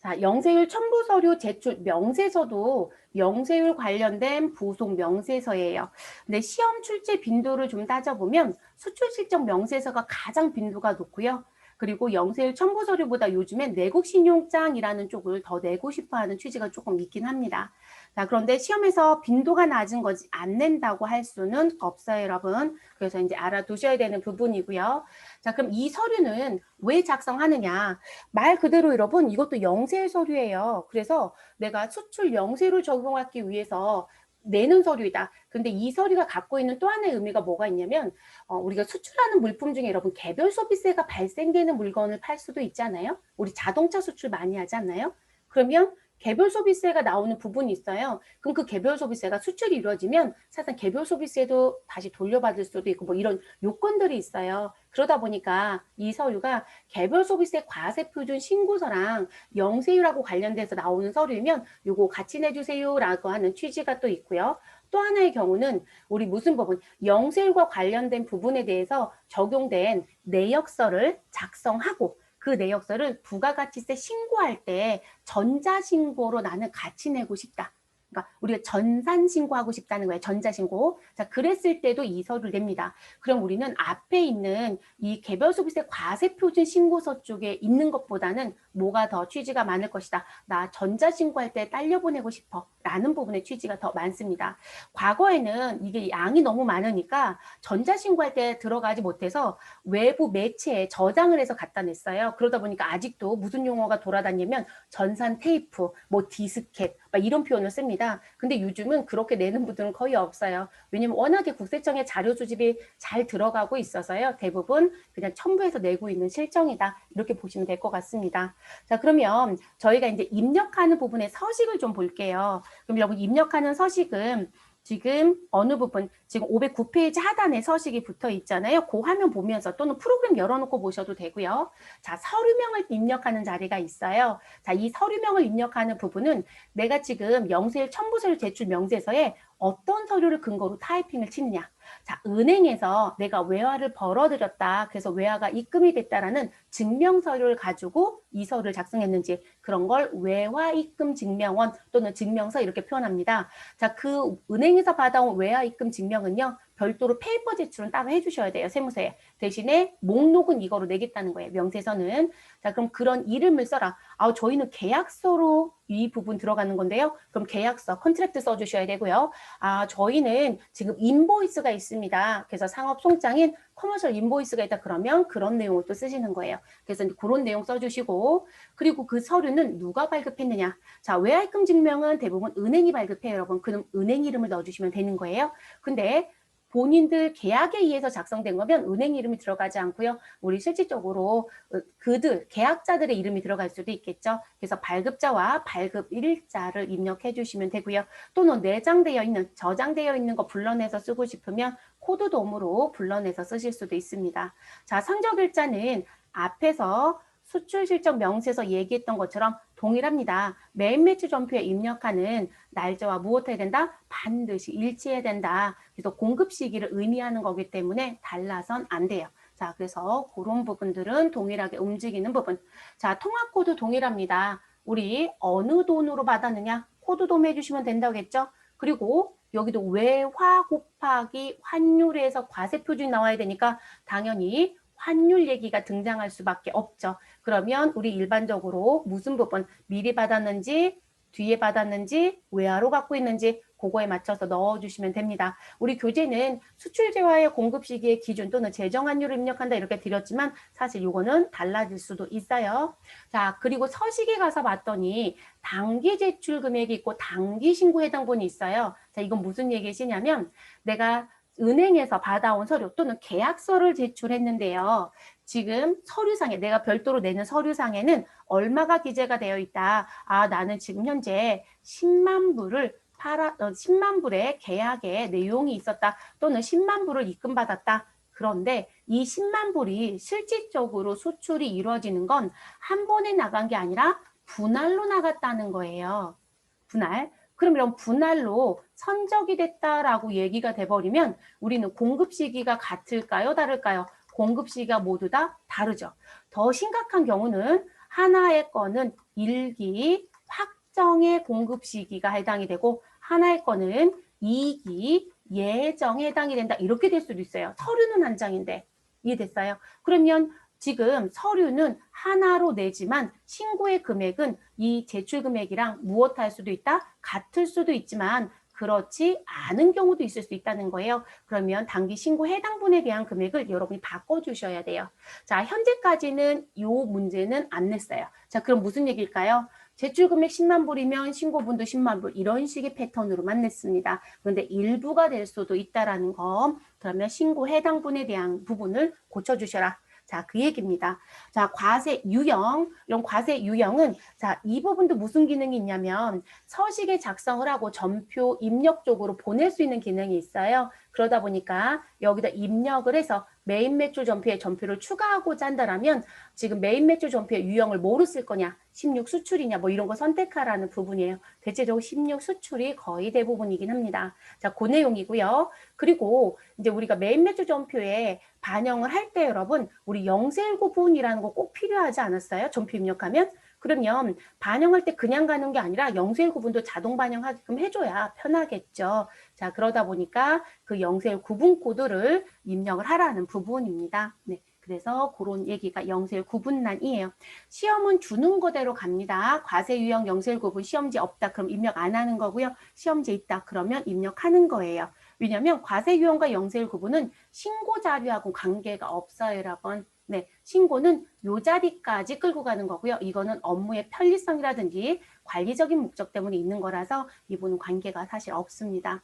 자, 영세율 첨부 서류 제출 명세서도 영세율 관련된 부속 명세서예요. 근데 시험 출제 빈도를 좀 따져보면 수출 실적 명세서가 가장 빈도가 높고요. 그리고 영세율 첨부 서류보다 요즘엔 내국 신용장이라는 쪽을 더 내고 싶어 하는 취지가 조금 있긴 합니다. 자, 그런데 시험에서 빈도가 낮은 거지 안 낸다고 할 수는 없어요, 여러분. 그래서 이제 알아두셔야 되는 부분이고요. 자, 그럼 이 서류는 왜 작성하느냐? 말 그대로 여러분 이것도 영세 서류예요. 그래서 내가 수출 영세로 적용하기 위해서 내는 서류이다. 근데 이 서류가 갖고 있는 또 하나의 의미가 뭐가 있냐면 우리가 수출하는 물품 중에 여러분 개별 소비세가 발생되는 물건을 팔 수도 있잖아요. 우리 자동차 수출 많이 하지 않나요? 그러면 개별 소비세가 나오는 부분이 있어요. 그럼 그 개별 소비세가 수출이 이루어지면 사실 개별 소비세도 다시 돌려받을 수도 있고 뭐 이런 요건들이 있어요. 그러다 보니까 이 서류가 개별 소비세 과세 표준 신고서랑 영세율하고 관련돼서 나오는 서류면 요거 같이 내주세요라고 하는 취지가 또 있고요. 또 하나의 경우는 우리 무슨 부분, 영세율과 관련된 부분에 대해서 적용된 내역서를 작성하고 그 내역서를 부가가치세 신고할 때 전자신고로 나는 같이 내고 싶다. 그러니까 우리가 전산신고하고 싶다는 거예요. 전자신고. 자, 그랬을 때도 이 서류를 냅니다. 그럼 우리는 앞에 있는 이 개별소비세 과세표준 신고서 쪽에 있는 것보다는 뭐가 더 취지가 많을 것이다. 나 전자신고할 때 딸려보내고 싶어. 라는 부분의 취지가 더 많습니다. 과거에는 이게 양이 너무 많으니까 전자신고할 때 들어가지 못해서 외부 매체에 저장을 해서 갖다 냈어요. 그러다 보니까 아직도 무슨 용어가 돌아다니면 전산 테이프, 뭐 디스켓 막 이런 표현을 씁니다. 근데 요즘은 그렇게 내는 분들은 거의 없어요. 왜냐면 워낙에 국세청의 자료 수집이 잘 들어가고 있어서요. 대부분 그냥 첨부해서 내고 있는 실정이다. 이렇게 보시면 될 것 같습니다. 자, 그러면 저희가 이제 입력하는 부분의 서식을 좀 볼게요. 그럼 여러분 입력하는 서식은 지금 어느 부분, 지금 509페이지 하단에 서식이 붙어 있잖아요. 그 화면 보면서 또는 프로그램 열어놓고 보셔도 되고요. 자, 서류명을 입력하는 자리가 있어요. 자, 이 서류명을 입력하는 부분은 내가 지금 영세율 첨부서류 제출 명세서에 어떤 서류를 근거로 타이핑을 치느냐. 자, 은행에서 내가 외화를 벌어들였다. 그래서 외화가 입금이 됐다라는 증명 서류를 가지고 이 서류를 작성했는지 그런 걸 외화 입금 증명원 또는 증명서 이렇게 표현합니다. 자, 그 은행에서 받아온 외화 입금 증명은요. 별도로 페이퍼 제출은 따로 해주셔야 돼요. 세무서에. 대신에 목록은 이거로 내겠다는 거예요. 명세서는. 자, 그럼 그런 이름을 써라. 아, 저희는 계약서로 이 부분 들어가는 건데요. 그럼 계약서, 컨트랙트 써주셔야 되고요. 아, 저희는 지금 인보이스가 있습니다. 그래서 상업 송장인 커머셜 인보이스가 있다 그러면 그런 내용을 또 쓰시는 거예요. 그래서 그런 내용 써주시고 그리고 그 서류는 누가 발급했느냐. 자, 외화입금 증명은 대부분 은행이 발급해요, 여러분. 그럼 은행 이름을 넣어주시면 되는 거예요. 근데 본인들 계약에 의해서 작성된 거면 은행 이름이 들어가지 않고요. 우리 실질적으로 그들 계약자들의 이름이 들어갈 수도 있겠죠. 그래서 발급자와 발급 일자를 입력해 주시면 되고요. 또는 내장되어 있는 저장되어 있는 거 불러내서 쓰고 싶으면 코드 도움으로 불러내서 쓰실 수도 있습니다. 자, 성적일자는 앞에서 수출 실적 명세서 얘기했던 것처럼 동일합니다. 메인 매치 점표에 입력하는 날짜와 무엇해야 된다? 반드시 일치해야 된다. 그래서 공급 시기를 의미하는 거기 때문에 달라선 안 돼요. 자, 그래서 그런 부분들은 동일하게 움직이는 부분. 자, 통합 코드 동일합니다. 우리 어느 돈으로 받았느냐? 코드 도 해주시면 된다겠죠? 그리고 여기도 외화 곱하기 환율에서 과세 표준이 나와야 되니까 당연히 환율 얘기가 등장할 수밖에 없죠. 그러면 우리 일반적으로 무슨 부분 미리 받았는지 뒤에 받았는지 외화로 갖고 있는지 그거에 맞춰서 넣어주시면 됩니다. 우리 교재는 수출재화의 공급 시기의 기준 또는 재정환율을 입력한다 이렇게 드렸지만 사실 이거는 달라질 수도 있어요. 자, 그리고 서식에 가서 봤더니 단기 제출 금액이 있고 단기 신고 해당본이 있어요. 자, 이건 무슨 얘기시냐면 내가 은행에서 받아온 서류 또는 계약서를 제출했는데요. 지금 서류상에 내가 별도로 내는 서류상에는 얼마가 기재가 되어 있다. 아, 나는 지금 현재 10만 불을 10만 불의 계약의 내용이 있었다. 또는 10만 불을 입금받았다. 그런데 이 10만 불이 실질적으로 수출이 이루어지는 건 한 번에 나간 게 아니라 분할로 나갔다는 거예요. 분할. 그럼 이런 분할로 선적이 됐다라고 얘기가 돼버리면 우리는 공급 시기가 같을까요? 다를까요? 공급 시기가 모두 다 다르죠. 더 심각한 경우는 하나의 건은 일기 확정의 공급 시기가 해당이 되고 하나의 건은 2기 예정에 해당이 된다. 이렇게 될 수도 있어요. 서류는 한 장인데. 이해됐어요? 그러면 지금 서류는 하나로 내지만 신고의 금액은 이 제출 금액이랑 무엇할 수도 있다? 같을 수도 있지만 그렇지 않은 경우도 있을 수 있다는 거예요. 그러면 단기 신고 해당 분에 대한 금액을 여러분이 바꿔주셔야 돼요. 자, 현재까지는 이 문제는 안 냈어요. 자, 그럼 무슨 얘기일까요? 제출 금액 10만 불이면 신고분도 10만 불 이런 식의 패턴으로만 냈습니다. 그런데 일부가 될 수도 있다라는 거. 그러면 신고 해당 분에 대한 부분을 고쳐주셔라. 자, 그 얘기입니다. 자, 과세 유형. 이런 과세 유형은 자, 이 부분도 무슨 기능이 있냐면 서식에 작성을 하고 전표 입력 쪽으로 보낼 수 있는 기능이 있어요. 그러다 보니까 여기다 입력을 해서 메인 매출 전표에 전표를 추가하고자 한다면 지금 메인 매출 전표의 유형을 뭐로 쓸 거냐? 16 수출이냐? 뭐 이런 거 선택하라는 부분이에요. 대체적으로 16 수출이 거의 대부분이긴 합니다. 자, 그 내용이고요. 그리고 이제 우리가 메인 매출 전표에 반영을 할 때 여러분 우리 019 부분이라는 거 꼭 필요하지 않았어요? 전표 입력하면? 그러면 반영할 때 그냥 가는 게 아니라 019분도 자동 반영하게끔 해줘야 편하겠죠. 자, 그러다 보니까 그 019분 코드를 입력을 하라는 부분입니다. 네. 그래서 그런 얘기가 019분란이에요. 시험은 주는 거대로 갑니다. 과세 유형 019분 시험지 없다. 그럼 입력 안 하는 거고요. 시험지 있다. 그러면 입력하는 거예요. 왜냐하면 과세 유형과 019분은 신고 자료하고 관계가 없어요, 여러분. 네, 신고는 요 자리까지 끌고 가는 거고요. 이거는 업무의 편리성이라든지 관리적인 목적 때문에 있는 거라서 이분은 관계가 사실 없습니다.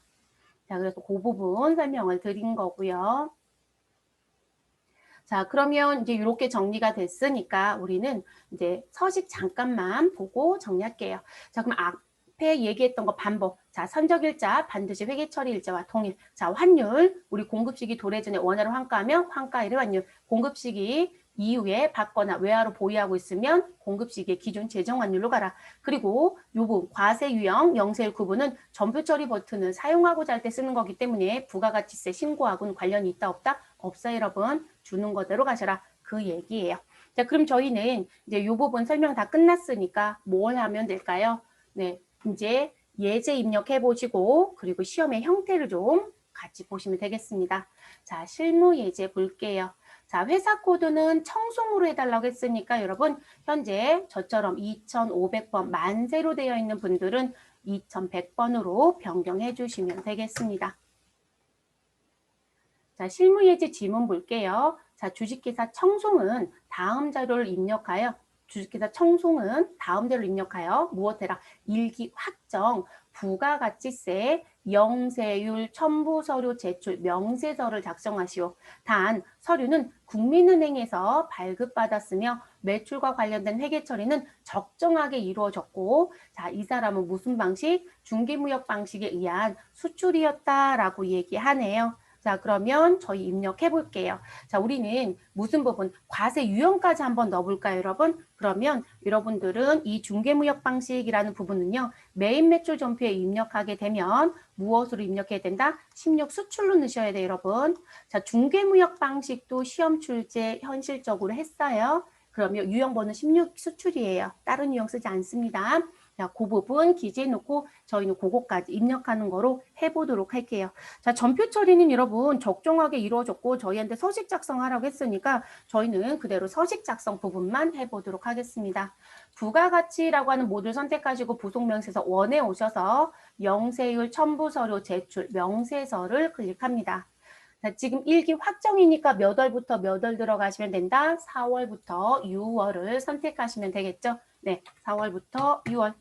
자, 그래서 그 부분 설명을 드린 거고요. 자, 그러면 이제 이렇게 정리가 됐으니까 우리는 이제 서식 잠깐만 보고 정리할게요. 자, 그럼 앞에 얘기했던 거 반복. 자, 선적일자 반드시 회계처리일자와 동일. 자, 환율. 우리 공급시기 도래 전에 원화로 환가하면 환가일의 환율. 공급시기 이후에 받거나 외화로 보유하고 있으면 공급시기의 기준 재정 환율로 가라. 그리고 요 부분 과세 유형 0세일9분은 전표 처리 버튼을 사용하고자 할 때 쓰는 거기 때문에 부가가치세 신고하고는 관련이 있다 없다? 없어요, 여러분. 주는 거대로 가셔라. 그 얘기예요. 자, 그럼 저희는 이제 이 부분 설명 다 끝났으니까 뭘 하면 될까요? 네, 이제 예제 입력해 보시고 그리고 시험의 형태를 좀 같이 보시면 되겠습니다. 자, 실무 예제 볼게요. 자, 회사 코드는 청송으로 해달라고 했으니까 여러분 현재 저처럼 2500번 만세로 되어 있는 분들은 2100번으로 변경해 주시면 되겠습니다. 자, 실무 예제 지문 볼게요. 자, 주식회사 청송은 다음 자료를 입력하여 주식회사 청송은 다음 자료를 입력하여 무엇해라? 일기 확정, 부가가치세, 영세율, 첨부 서류 제출, 명세서를 작성하시오. 단, 서류는 국민은행에서 발급받았으며 매출과 관련된 회계 처리는 적정하게 이루어졌고, 자, 이 사람은 무슨 방식? 중개무역 방식에 의한 수출이었다라고 얘기하네요. 자, 그러면 저희 입력해 볼게요. 자, 우리는 무슨 부분? 과세 유형까지 한번 넣어볼까요, 여러분? 그러면 여러분들은 이 중개무역 방식이라는 부분은요, 메인 매출 전표에 입력하게 되면 무엇으로 입력해야 된다? 16 수출로 넣으셔야 돼요, 여러분. 자, 중개무역 방식도 시험 출제 현실적으로 했어요. 그러면 유형번호 16 수출이에요. 다른 유형 쓰지 않습니다. 자, 그 부분 기재해 놓고 저희는 그거까지 입력하는 거로 해보도록 할게요. 자, 전표 처리는 여러분 적정하게 이루어졌고 저희한테 서식 작성하라고 했으니까 저희는 그대로 서식 작성 부분만 해보도록 하겠습니다. 부가가치라고 하는 모듈 선택하시고 부속명세서 원에 오셔서 영세율 첨부 서류 제출 명세서를 클릭합니다. 자, 지금 일기 확정이니까 몇 월부터 몇 월 들어가시면 된다? 4월부터 6월을 선택하시면 되겠죠? 네, 4월부터 6월.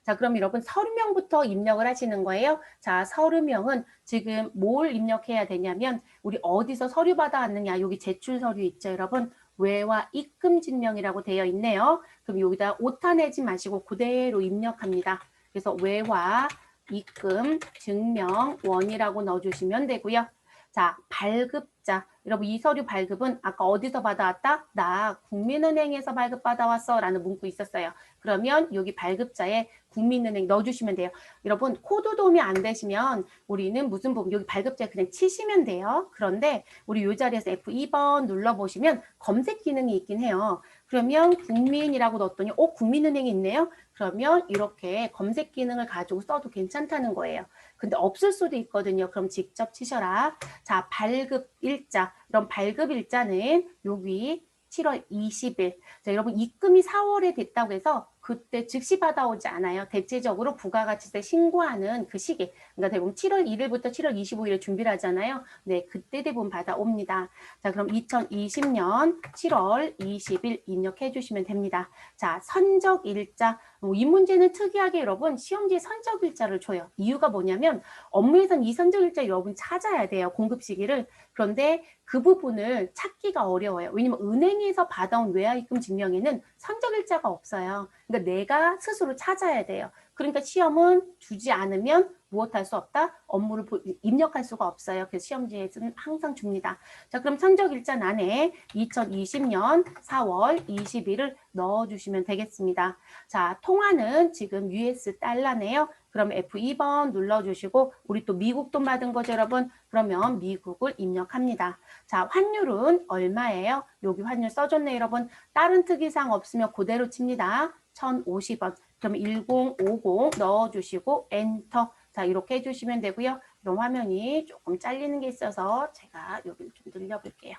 자, 그럼 여러분 서류명부터 입력을 하시는 거예요. 자, 서류명은 지금 뭘 입력해야 되냐면 우리 어디서 서류 받아왔느냐. 여기 제출 서류 있죠, 여러분. 외화 입금 증명이라고 되어 있네요. 그럼 여기다 오타 내지 마시고 그대로 입력합니다. 그래서 외화 입금 증명 원이라고 넣어주시면 되고요. 자, 발급자. 여러분 이 서류 발급은 아까 어디서 받아왔다? 나 국민은행에서 발급받아왔어 라는 문구 있었어요. 그러면 여기 발급자에 국민은행 넣어주시면 돼요. 여러분 코드 도움이 안 되시면 우리는 무슨 부분 여기 발급자에 그냥 치시면 돼요. 그런데 우리 이 자리에서 F2번 눌러보시면 검색 기능이 있긴 해요. 그러면 국민이라고 넣었더니 국민은행이 있네요. 그러면 이렇게 검색 기능을 가지고 써도 괜찮다는 거예요. 근데 없을 수도 있거든요. 그럼 직접 치셔라. 자, 발급 일자. 그럼 발급 일자는 여기 7월 20일. 자, 여러분 입금이 4월에 됐다고 해서 그때 즉시 받아오지 않아요. 대체적으로 부가가치세 신고하는 그 시기. 그러니까 대부분 7월 1일부터 7월 25일에 준비를 하잖아요. 네, 그때 대부분 받아옵니다. 자, 그럼 2020년 7월 20일 입력해 주시면 됩니다. 자, 선적일자. 이 문제는 특이하게 여러분 시험지에 선적일자를 줘요. 이유가 뭐냐면 업무에선 이 선적일자 여러분 찾아야 돼요. 공급 시기를. 그런데 그 부분을 찾기가 어려워요. 왜냐면 은행에서 받아온 외화입금 증명에는 선적일자가 없어요. 그러니까 내가 스스로 찾아야 돼요. 그러니까 시험은 주지 않으면 무엇할 수 없다? 업무를 입력할 수가 없어요. 그래서 시험지에서는 항상 줍니다. 자, 그럼 선적일자 안에 2020년 4월 20일을 넣어주시면 되겠습니다. 자, 통화는 지금 US 달러네요. 그럼 F2번 눌러주시고 우리 또 미국 돈 받은 거죠, 여러분? 그러면 미국을 입력합니다. 자, 환율은 얼마예요? 여기 환율 써줬네, 여러분. 다른 특이사항 없으면 그대로 칩니다. 1050원. 그럼 1050 넣어주시고 엔터. 자, 이렇게 해주시면 되고요. 그럼 화면이 조금 잘리는 게 있어서 제가 여기를 좀 늘려볼게요.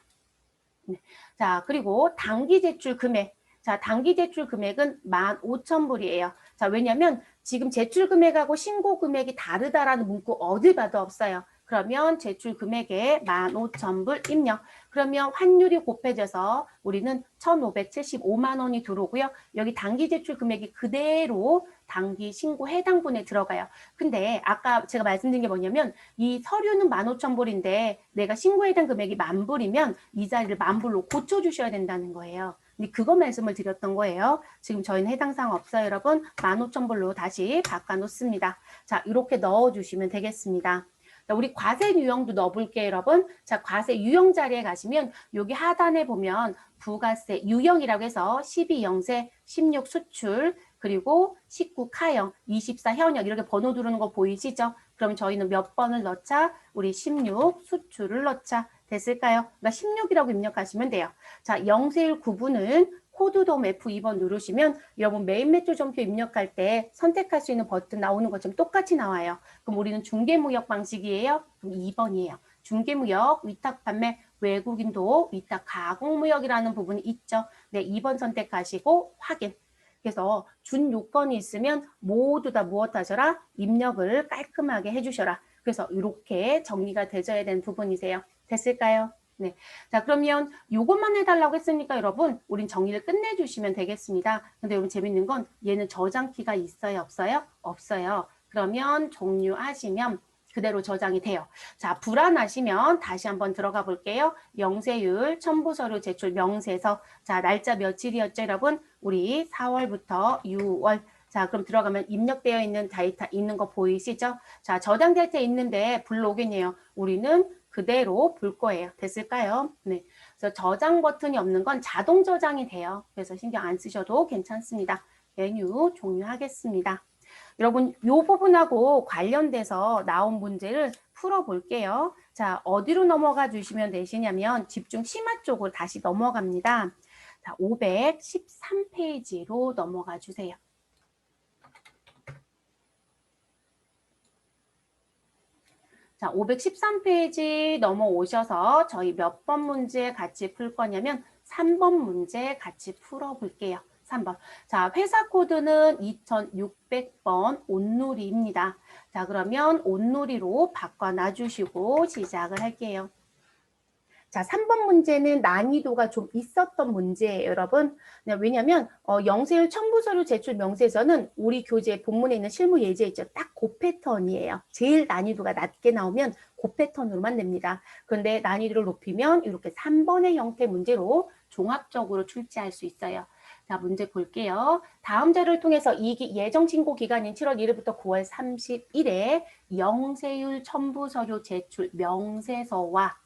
네. 자, 그리고 단기 제출 금액. 자, 단기 제출 금액은 15,000불이에요. 자, 왜냐면 지금 제출 금액하고 신고 금액이 다르다라는 문구 어딜 봐도 없어요. 그러면 제출 금액에 15,000불 입력. 그러면 환율이 곱해져서 우리는 1,575만 원이 들어오고요. 여기 단기 제출 금액이 그대로 단기 신고 해당분에 들어가요. 근데 아까 제가 말씀드린 게 뭐냐면 이 서류는 15,000불인데 내가 신고에 대한 금액이 10,000불이면 이 자리를 10,000불로 고쳐주셔야 된다는 거예요. 근데 그거 말씀을 드렸던 거예요. 지금 저희는 해당 사항 없어요, 여러분. 15,000불로 다시 바꿔놓습니다. 자, 이렇게 넣어주시면 되겠습니다. 자, 우리 과세 유형도 넣어볼게요, 여러분. 자, 과세 유형 자리에 가시면 여기 하단에 보면 부가세 유형이라고 해서 12영세, 16 수출, 그리고 19 카형, 24 현역 이렇게 번호 두르는 거 보이시죠? 그럼 저희는 몇 번을 넣자? 우리 16 수출을 넣자. 됐을까요? 그러니까 16이라고 입력하시면 돼요. 자, 영세율 구분은 코드돔 F2번 누르시면 여러분 메인 매출 점표 입력할 때 선택할 수 있는 버튼 나오는 것처럼 똑같이 나와요. 그럼 우리는 중개무역 방식이에요. 그럼 2번이에요. 중개무역, 위탁 판매, 외국인도 위탁 가공무역이라는 부분이 있죠. 네, 2번 선택하시고 확인. 그래서 준 요건이 있으면 모두 다 무엇 하셔라? 입력을 깔끔하게 해주셔라. 그래서 이렇게 정리가 되져야 되는 부분이세요. 됐을까요? 네. 자, 그러면 요것만 해달라고 했으니까 여러분, 우린 정리를 끝내주시면 되겠습니다. 근데 여러분 재밌는 건 얘는 저장키가 있어요? 없어요? 없어요. 그러면 종료하시면 그대로 저장이 돼요. 자, 불안하시면 다시 한번 들어가 볼게요. 영세율, 첨부서류 제출 명세서. 자, 날짜 며칠이었죠, 여러분? 우리 4월부터 6월. 자, 그럼 들어가면 입력되어 있는 데이터 있는 거 보이시죠? 자, 저장 데이터 있는데 불러오겠네요. 우리는 그대로 볼 거예요. 됐을까요? 네. 그래서 저장 버튼이 없는 건 자동 저장이 돼요. 그래서 신경 안 쓰셔도 괜찮습니다. 메뉴 종료하겠습니다. 여러분, 이 부분하고 관련돼서 나온 문제를 풀어볼게요. 자, 어디로 넘어가 주시면 되시냐면 집중 심화 쪽으로 다시 넘어갑니다. 자, 513페이지로 넘어가 주세요. 자, 513페이지 넘어오셔서 저희 몇 번 문제 같이 풀 거냐면 3번 문제 같이 풀어볼게요. 3번. 자, 회사 코드는 2600번 온누리입니다. 자, 그러면 온누리로 바꿔놔 주시고 시작을 할게요. 자, 3번 문제는 난이도가 좀 있었던 문제예요, 여러분. 네, 왜냐면 영세율 첨부서류 제출 명세서는 우리 교재 본문에 있는 실무 예제 있죠. 딱 그 패턴이에요. 제일 난이도가 낮게 나오면 그 패턴으로만 냅니다. 그런데 난이도를 높이면 이렇게 3번의 형태 문제로 종합적으로 출제할 수 있어요. 자, 문제 볼게요. 다음 자료를 통해서 예정 신고 기간인 7월 1일부터 9월 30일에 영세율 첨부서류 제출 명세서와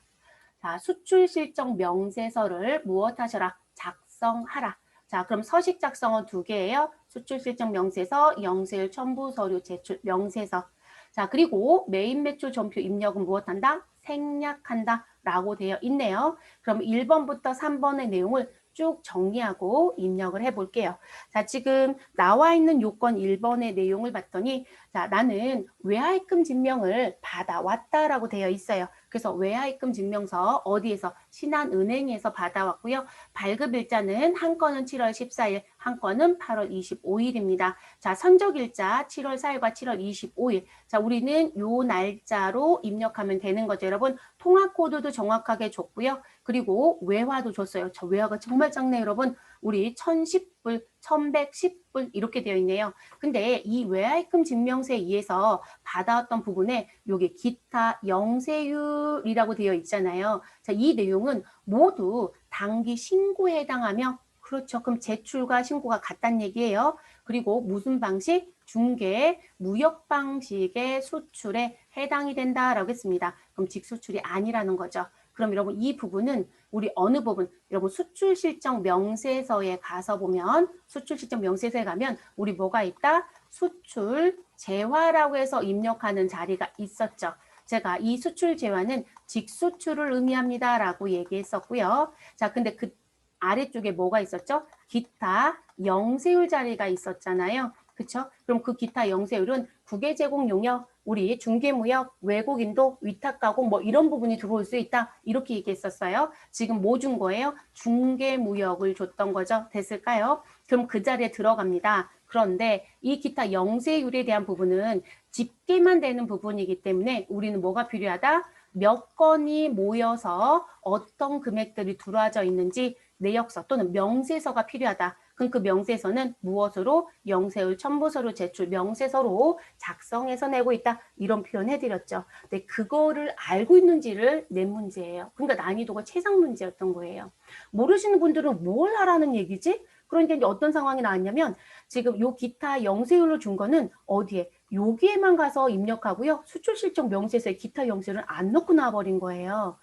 자, 수출 실적 명세서를 무엇 하셔라? 작성하라. 자, 그럼 서식 작성은 2개예요. 수출 실적 명세서, 영세율 첨부 서류 제출 명세서. 자, 그리고 메인 매출 전표 입력은 무엇 한다? 생략한다. 라고 되어 있네요. 그럼 1번부터 3번의 내용을 쭉 정리하고 입력을 해볼게요. 자, 지금 나와 있는 요건 1번의 내용을 봤더니 자, 나는 외화입금 증명을 받아왔다라고 되어 있어요. 그래서 외화입금 증명서 어디에서? 신한은행에서 받아왔고요. 발급일자는 한 건은 7월 14일, 한 건은 8월 25일입니다. 자, 선적일자 7월 4일과 7월 25일. 자, 우리는 요 날짜로 입력하면 되는 거죠. 여러분, 통화코드도 정확하게 줬고요. 그리고 외화도 줬어요. 저 외화가 정말 작네요, 여러분. 우리 1010불, 1110불 이렇게 되어 있네요. 근데 이 외화입금 증명서에 의해서 받아왔던 부분에 요게 기타 영세율이라고 되어 있잖아요. 자, 이 내용은 모두 당기 신고에 해당하며 그렇죠. 그럼 제출과 신고가 같다는 얘기예요. 그리고 무슨 방식? 중개, 무역 방식의 수출에 해당이 된다라고 했습니다. 그럼 직수출이 아니라는 거죠. 그럼 여러분 이 부분은 우리 어느 부분? 여러분 수출실적 명세서에 가서 보면 수출실적 명세서에 가면 우리 뭐가 있다? 수출 재화라고 해서 입력하는 자리가 있었죠. 제가 이 수출 재화는 직수출을 의미합니다라고 얘기했었고요. 자, 근데 그 아래쪽에 뭐가 있었죠? 기타 영세율 자리가 있었잖아요. 그렇죠? 그럼 그 기타 영세율은 국외 제공 용역, 우리 중개무역, 외국인도 위탁가공 뭐 이런 부분이 들어올 수 있다. 이렇게 얘기했었어요. 지금 뭐 준 거예요? 중개무역을 줬던 거죠. 됐을까요? 그럼 그 자리에 들어갑니다. 그런데 이 기타 영세율에 대한 부분은 집계만 되는 부분이기 때문에 우리는 뭐가 필요하다? 몇 건이 모여서 어떤 금액들이 들어와져 있는지 내역서 또는 명세서가 필요하다. 그럼 그 명세서는 무엇으로? 영세율 첨부서류 제출 명세서로 작성해서 내고 있다. 이런 표현 해드렸죠. 근데 그거를 알고 있는지를 낸 문제예요. 그러니까 난이도가 최상 문제였던 거예요. 모르시는 분들은 뭘 하라는 얘기지? 그러니까 이제 어떤 상황이 나왔냐면 지금 요 기타 영세율로 준 거는 어디에? 여기에만 가서 입력하고요. 수출실적 명세서에 기타 영세율을 안 넣고 나와버린 거예요.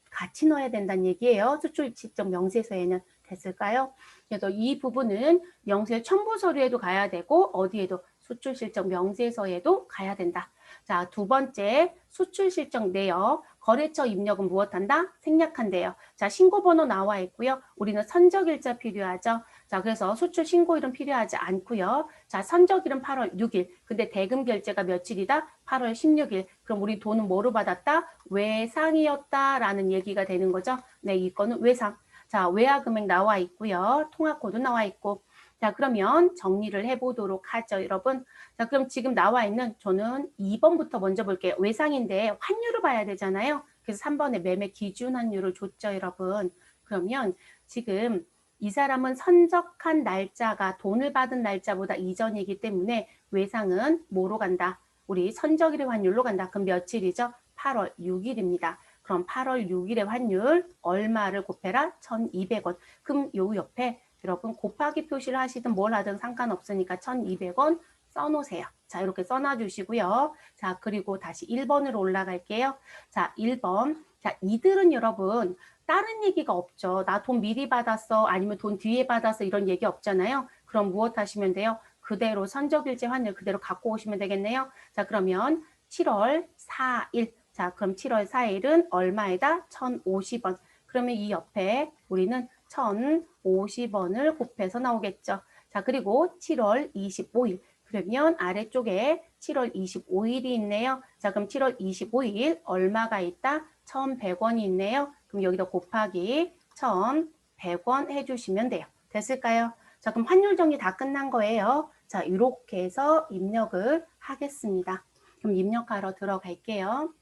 같이 넣어야 된다는 얘기예요. 수출실적 명세서에는. 됐을까요? 그래서 이 부분은 영세 첨부 서류에도 가야 되고 어디에도 수출실적 명세서에도 가야 된다. 자, 두 번째 수출실적 내역 거래처 입력은 무엇한다? 생략한대요. 자, 신고번호 나와 있고요. 우리는 선적일자 필요하죠. 자, 그래서 수출 신고일은 필요하지 않고요. 자, 선적일은 8월 6일. 근데 대금 결제가 며칠이다? 8월 16일. 그럼 우리 돈은 뭐로 받았다? 외상이었다라는 얘기가 되는 거죠. 네, 이거는 외상. 자, 외화 금액 나와 있고요. 통화코드 나와 있고. 자, 그러면 정리를 해보도록 하죠, 여러분. 자, 그럼 지금 나와 있는 저는 2번부터 먼저 볼게요. 외상인데 환율을 봐야 되잖아요. 그래서 3번에 매매 기준 환율을 줬죠, 여러분. 그러면 지금 이 사람은 선적한 날짜가 돈을 받은 날짜보다 이전이기 때문에 외상은 뭐로 간다? 우리 선적일의 환율로 간다. 그럼 며칠이죠? 8월 6일입니다. 그럼 8월 6일의 환율 얼마를 곱해라? 1,200원. 그럼 요 옆에 여러분 곱하기 표시를 하시든 뭘 하든 상관없으니까 1,200원 써놓으세요. 자, 이렇게 써놔주시고요. 자, 그리고 다시 1번으로 올라갈게요. 자, 1번. 자, 이들은 여러분 다른 얘기가 없죠. 나 돈 미리 받았어. 아니면 돈 뒤에 받았어. 이런 얘기 없잖아요. 그럼 무엇 하시면 돼요? 그대로 선적일제 환율 그대로 갖고 오시면 되겠네요. 자, 그러면 7월 4일. 자, 그럼 7월 4일은 얼마에다? 1,050원. 그러면 이 옆에 우리는 1,050원을 곱해서 나오겠죠. 자, 그리고 7월 25일. 그러면 아래쪽에 7월 25일이 있네요. 자, 그럼 7월 25일 얼마가 있다? 1,100원이 있네요. 그럼 여기다 곱하기 1,100원 해주시면 돼요. 됐을까요? 자, 그럼 환율 정리 다 끝난 거예요. 자, 이렇게 해서 입력을 하겠습니다. 그럼 입력하러 들어갈게요.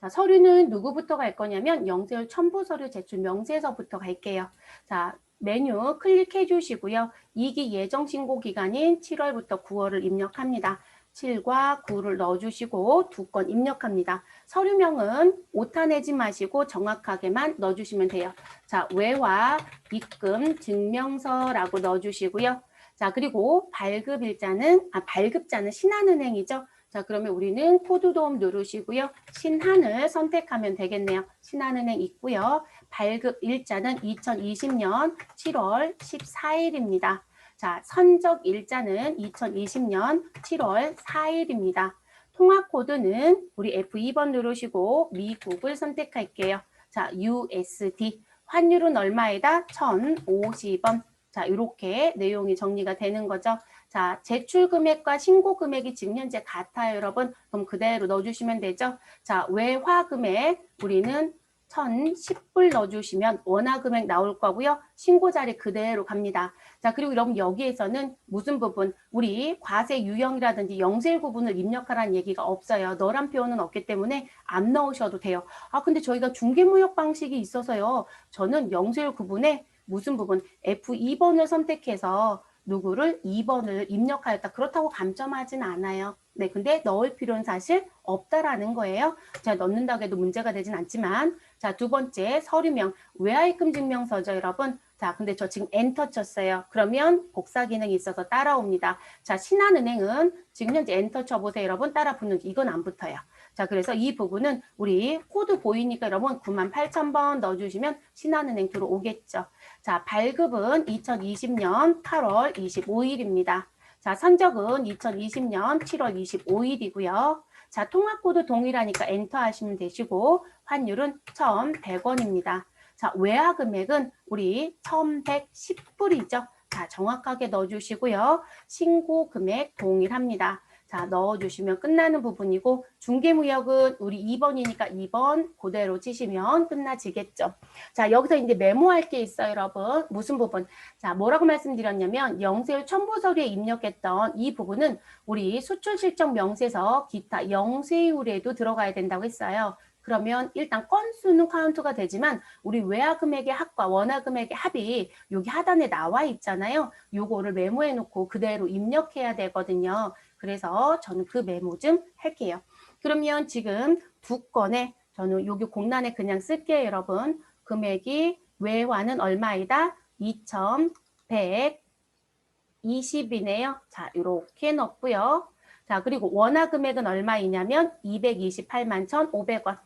자, 서류는 누구부터 갈 거냐면 영세율 첨부 서류 제출 명세서부터 갈게요. 자, 메뉴 클릭해 주시고요. 2기 예정 신고 기간인 7월부터 9월을 입력합니다. 7과 9를 넣어주시고 두 건 입력합니다. 서류명은 오타 내지 마시고 정확하게만 넣어주시면 돼요. 자, 외화 입금 증명서라고 넣어주시고요. 자, 그리고 발급자는 신한은행이죠. 자, 그러면 우리는 코드 도움 누르시고요. 신한을 선택하면 되겠네요. 신한은행 있고요. 발급 일자는 2020년 7월 14일입니다. 자, 선적 일자는 2020년 7월 4일입니다. 통화 코드는 우리 F2번 누르시고 미국을 선택할게요. 자, USD. 환율은 얼마이다? 1,050원. 자, 이렇게 내용이 정리가 되는 거죠. 자, 제출 금액과 신고 금액이 지금 현재 같아요, 여러분. 그럼 그대로 넣어주시면 되죠. 자, 외화 금액 우리는 1,010불 넣어주시면 원화 금액 나올 거고요. 신고 자리 그대로 갑니다. 자, 그리고 여러분 여기에서는 무슨 부분? 우리 과세 유형이라든지 영세일 구분을 입력하라는 얘기가 없어요. 너란 표현은 없기 때문에 안 넣으셔도 돼요. 아, 근데 저희가 중개무역 방식이 있어서요. 저는 영세일 구분에 무슨 부분? F2번을 선택해서 누구를 2번을 입력하였다. 그렇다고 감점하진 않아요. 네, 근데 넣을 필요는 사실 없다라는 거예요. 제가 넣는다고 해도 문제가 되진 않지만, 자, 두 번째 서류명 외화입금 증명서죠, 여러분. 자, 근데 저 지금 엔터 쳤어요. 그러면 복사 기능이 있어서 따라옵니다. 자, 신한은행은 지금 현재 엔터 쳐보세요, 여러분. 따라 붙는지 이건 안 붙어요. 자, 그래서 이 부분은 우리 코드 보이니까 여러분 98,000번 넣어주시면 신한은행 들어오겠죠. 자, 발급은 2020년 8월 25일입니다. 자, 선적은 2020년 7월 25일이고요. 자, 통화코드 동일하니까 엔터 하시면 되시고 환율은 1,100원입니다. 자, 외화 금액은 우리 1,110불이죠. 자, 정확하게 넣어주시고요. 신고 금액 동일합니다. 자, 넣어주시면 끝나는 부분이고 중개무역은 우리 2번이니까 2번 그대로 치시면 끝나지겠죠. 자, 여기서 이제 메모할 게 있어요, 여러분. 무슨 부분? 자, 뭐라고 말씀드렸냐면 영세율 첨부 서류에 입력했던 이 부분은 우리 수출 실적 명세서 기타 영세율에도 들어가야 된다고 했어요. 그러면 일단 건수는 카운트가 되지만 우리 외화 금액의 합과 원화 금액의 합이 여기 하단에 나와 있잖아요. 요거를 메모해 놓고 그대로 입력해야 되거든요. 그래서 저는 그 메모 좀 할게요. 그러면 지금 두 건에 저는 여기 공란에 그냥 쓸게요, 여러분. 금액이 외화는 얼마이다? 2,120이네요. 자, 이렇게 넣고요. 자, 그리고 원화 금액은 얼마이냐면 228만 1,500원.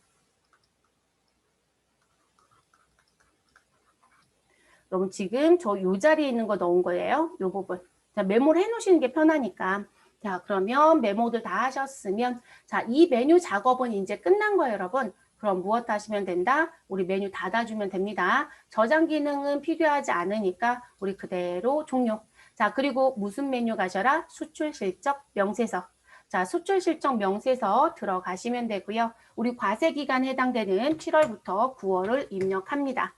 여러분 지금 저 요 자리에 있는 거 넣은 거예요. 요 부분. 자, 메모를 해놓으시는 게 편하니까. 자, 그러면 메모들 다 하셨으면 자, 이 메뉴 작업은 이제 끝난 거예요, 여러분. 그럼 무엇 하시면 된다? 우리 메뉴 닫아주면 됩니다. 저장 기능은 필요하지 않으니까 우리 그대로 종료. 자, 그리고 무슨 메뉴 가셔라? 수출 실적 명세서. 자, 수출 실적 명세서 들어가시면 되고요. 우리 과세 기간에 해당되는 7월부터 9월을 입력합니다.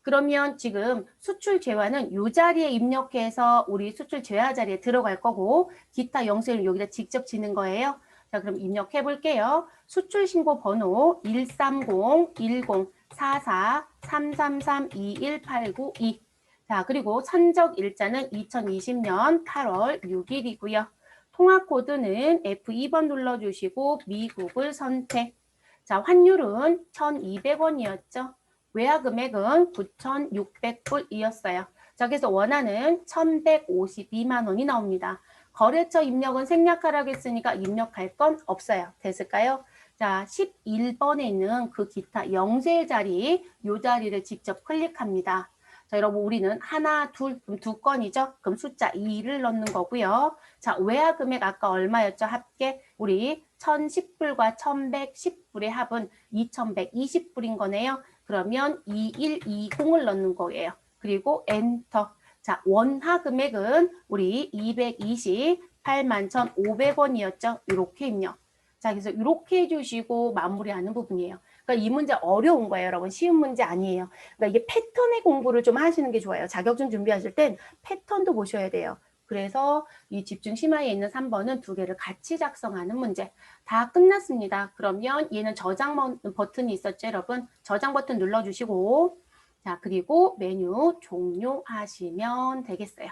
그러면 지금 수출 재화는 이 자리에 입력해서 우리 수출 재화 자리에 들어갈 거고 기타 영수를 여기다 직접 지는 거예요. 자, 그럼 입력해 볼게요. 수출 신고 번호 130-10-44-333-21892. 자, 그리고 선적 일자는 2020년 8월 6일이고요. 통화 코드는 F2번 눌러주시고 미국을 선택. 자, 환율은 1,200원이었죠. 외화 금액은 9,600불이었어요. 자, 그래서 원화는 1,152만 원이 나옵니다. 거래처 입력은 생략하라고 했으니까 입력할 건 없어요. 됐을까요? 자, 11번에 있는 그 기타 영세 자리, 이 자리를 직접 클릭합니다. 자, 여러분 우리는 하나, 둘, 그럼 두 건이죠? 그럼 숫자 2를 넣는 거고요. 자, 외화 금액 아까 얼마였죠? 합계 우리 1,010불과 1,110불의 합은 2,120불인 거네요. 그러면 2120을 넣는 거예요. 그리고 엔터. 자, 원화 금액은 우리 228만 1,500원이었죠. 이렇게 입력. 자, 그래서 이렇게 해주시고 마무리하는 부분이에요. 그러니까 이 문제 어려운 거예요, 여러분. 쉬운 문제 아니에요. 그러니까 이게 패턴의 공부를 좀 하시는 게 좋아요. 자격증 준비하실 땐 패턴도 보셔야 돼요. 그래서 이 집중 심화에 있는 3번은 두 개를 같이 작성하는 문제. 다 끝났습니다. 그러면 얘는 저장 버튼이 있었죠, 여러분? 저장 버튼 눌러주시고 자, 그리고 메뉴 종료하시면 되겠어요.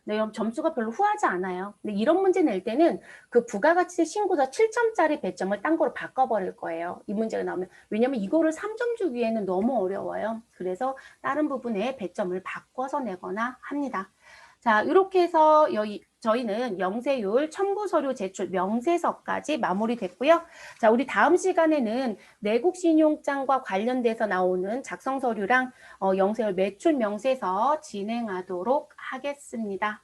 네, 여러분 점수가 별로 후하지 않아요. 근데 이런 문제 낼 때는 그 부가가치 신고서 7점짜리 배점을 딴 거로 바꿔버릴 거예요. 이 문제가 나오면. 왜냐면 이거를 3점 주기에는 너무 어려워요. 그래서 다른 부분에 배점을 바꿔서 내거나 합니다. 자, 이렇게 해서 저희는 영세율 첨부 서류 제출 명세서까지 마무리됐고요. 자, 우리 다음 시간에는 내국 신용장과 관련돼서 나오는 작성 서류랑 영세율 매출 명세서 진행하도록 하겠습니다.